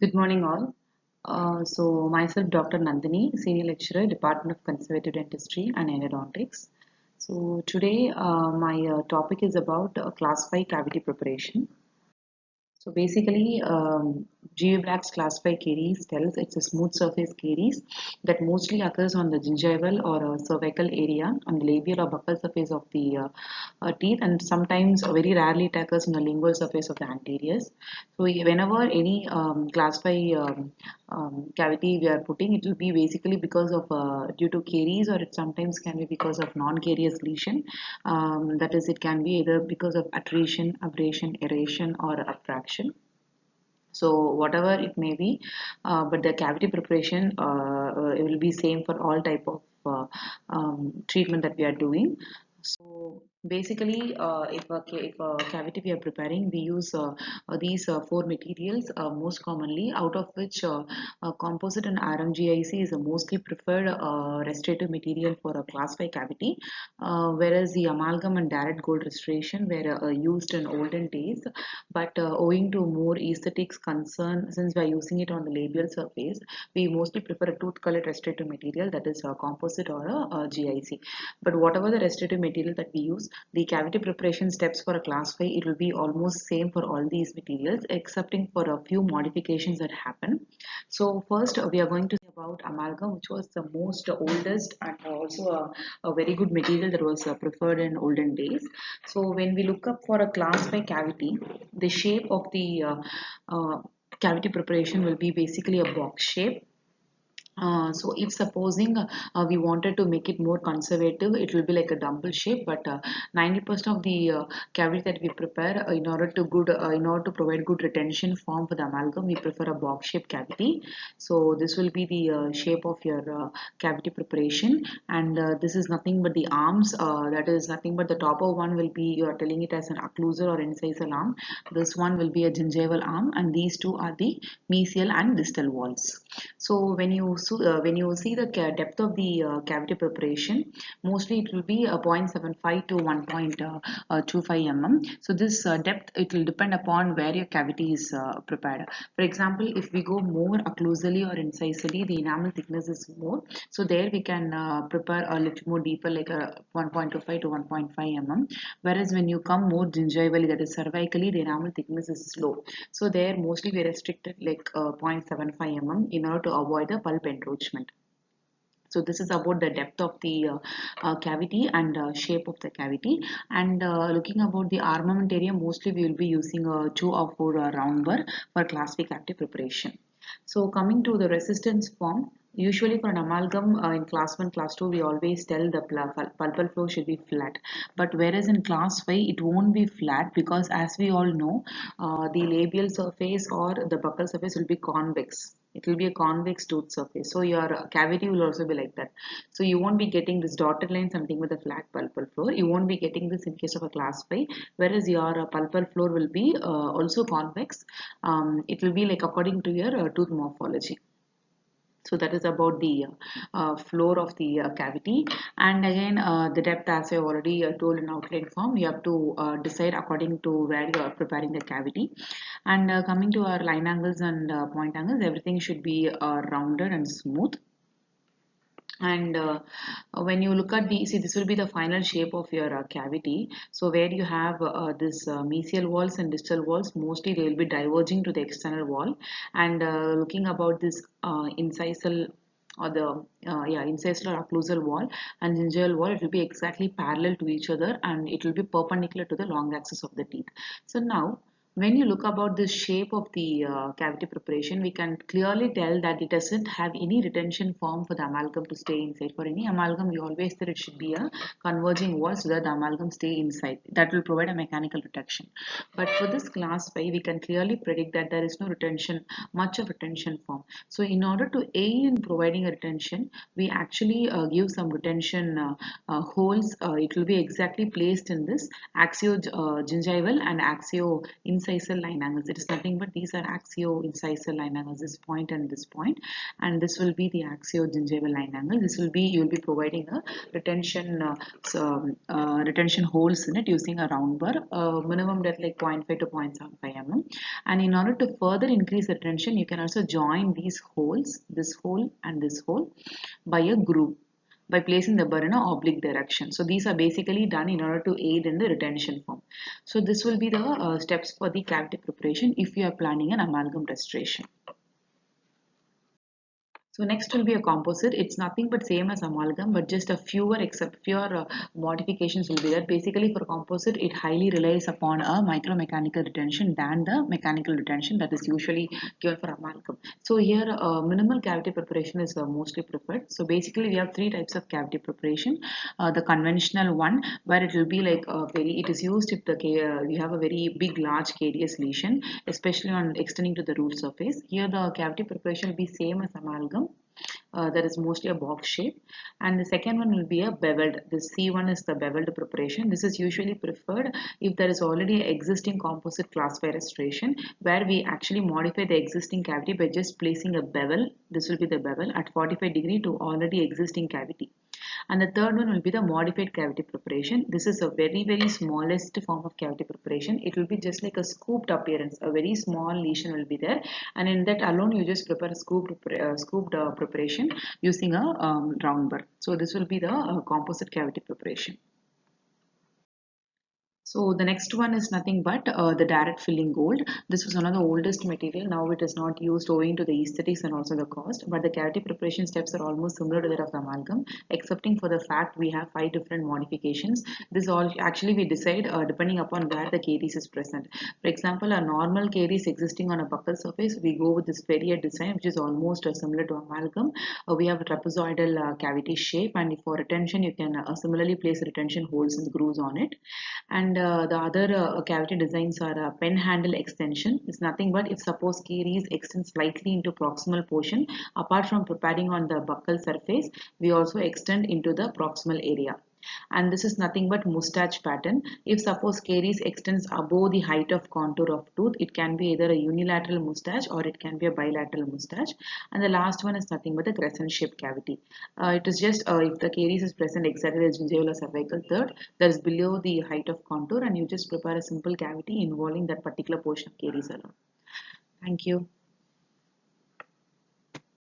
Good morning, all. Myself, Dr. Nandini, Senior Lecturer, Department of Conservative Dentistry and Endodontics. So, today my topic is about Class 5 cavity preparation. So basically, GU Black's classified caries tells it's a smooth surface caries that mostly occurs on the gingival or cervical area, on the labial or buccal surface of the teeth, and sometimes very rarely it occurs on the lingual surface of the anteriors. So whenever any class 5 cavity we are putting, it will be basically because of due to caries, or it sometimes can be because of non-carious lesion. That is, it can be either because of attrition, abrasion, aeration, or abstraction. So whatever it may be, but the cavity preparation it will be same for all type of treatment that we are doing. So basically, if a cavity we are preparing, we use these four materials most commonly, out of which composite and RMGIC is the mostly preferred restorative material for a class 5 cavity, whereas the amalgam and direct gold restoration were used in olden days, but owing to more aesthetics concern, since we are using it on the labial surface, we mostly prefer a tooth colored restorative material, that is a composite or a GIC. But whatever the restorative material that we use, the cavity preparation steps for a class 5, it will be almost same for all these materials, excepting for a few modifications that happen. So first we are going to see about amalgam, which was the most oldest and also a very good material that was preferred in olden days. So when we look up for a class 5 cavity, the shape of the uh, cavity preparation will be basically a box shape. So if supposing we wanted to make it more conservative, it will be like a dumbbell shape. But 90% of the cavity that we prepare, in order to provide good retention form for the amalgam, we prefer a box shape cavity. So this will be the shape of your cavity preparation, and this is nothing but the arms. That is nothing but the topper one will be, you are telling it as an occlusal or incisal arm. This one will be a gingival arm, and these two are the mesial and distal walls. So when you see the depth of the cavity preparation, mostly it will be 0.75 to 1.25 mm. So this depth, it will depend upon where your cavity is prepared. For example, if we go more occlusally or incisally, the enamel thickness is more. So there we can prepare a little more deeper, like a 1.25 to 1.5 mm. Whereas when you come more gingivally, that is cervically, the enamel thickness is low. So there mostly we restricted like 0.75 mm in order to avoid the pulp encroachment. So this is about the depth of the cavity and shape of the cavity. And looking about the armament area, mostly we will be using a 2 or 4 round burr for classic active preparation. So coming to the resistance form, usually for an amalgam in class 1, class 2, we always tell the pulpal floor should be flat. But whereas in class 5, it won't be flat, because as we all know, the labial surface or the buccal surface will be convex. It will be a convex tooth surface. So your cavity will also be like that. So you won't be getting this dotted line something with a flat pulpal floor. You won't be getting this in case of a class 5, whereas your pulpal floor will be also convex. It will be like according to your tooth morphology. So that is about the floor of the cavity. And again, the depth, as I already told in outline form, you have to decide according to where you are preparing the cavity. And coming to our line angles and point angles, everything should be rounded and smooth. And when you look at the, see, this will be the final shape of your cavity. So where you have this mesial walls and distal walls, mostly they will be diverging to the external wall. And looking about this incisal or the incisal or occlusal wall and gingival wall, it will be exactly parallel to each other, and it will be perpendicular to the long axis of the teeth. So now when you look about the shape of the cavity preparation, we can clearly tell that it doesn't have any retention form for the amalgam to stay inside. For any amalgam, we always said it should be a converging wall so that the amalgam stay inside. That will provide a mechanical protection. But for this class 5, we can clearly predict that there is no retention, much of retention form. So in order to aid in providing a retention, we actually give some retention holes. It will be exactly placed in this axio gingival and axio incisal line angles. It is nothing but these are axio-incisal line angles, this point and this point, and this will be the axio-gingival line angle. This will be, you will be providing a retention retention holes in it using a round bar, minimum depth like 0.5 to 0.75 mm. And in order to further increase the retention, you can also join these holes, this hole and this hole, by a groove, by placing the burr in a oblique direction. So these are basically done in order to aid in the retention form. So this will be the steps for the cavity preparation if you are planning an amalgam restoration. So next will be a composite. It's nothing but same as amalgam, but just a fewer modifications will be there. Basically for composite, it highly relies upon a micromechanical retention than the mechanical retention that is usually given for amalgam. So here minimal cavity preparation is mostly preferred. So basically we have three types of cavity preparation. The conventional one, where it will be like it is used if you have a very big large carious lesion, especially on extending to the root surface. Here the cavity preparation will be same as amalgam. That is mostly a box shape, and the second one will be a beveled. The C1 is the beveled preparation. This is usually preferred if there is already existing composite class 5 restoration, where we actually modify the existing cavity by just placing a bevel. This will be the bevel at 45 degree to already existing cavity. And the third one will be the modified cavity preparation. This is a very smallest form of cavity preparation. It will be just like a scooped appearance. A very small lesion will be there, and in that alone you just prepare a scooped preparation using a round burr. So this will be the composite cavity preparation. So the next one is nothing but the direct filling gold. This was one of the oldest material. Now it is not used owing to the aesthetics and also the cost. But the cavity preparation steps are almost similar to that of the amalgam, excepting for the fact we have 5 different modifications. This all actually we decide depending upon where the caries is present. For example, a normal caries existing on a buccal surface, we go with this Ferrier design, which is almost similar to amalgam. We have a trapezoidal cavity shape, and for retention, you can similarly place retention holes and grooves on it. And the other cavity designs are pen handle extension. It's nothing but if suppose caries extend slightly into proximal portion, apart from preparing on the buccal surface, we also extend into the proximal area. And this is nothing but moustache pattern. If suppose caries extends above the height of contour of tooth, it can be either a unilateral moustache or it can be a bilateral moustache. And the last one is nothing but a crescent shaped cavity. It is just if the caries is present exactly as gingival or cervical third, that is below the height of contour, and you just prepare a simple cavity involving that particular portion of caries alone. Thank you.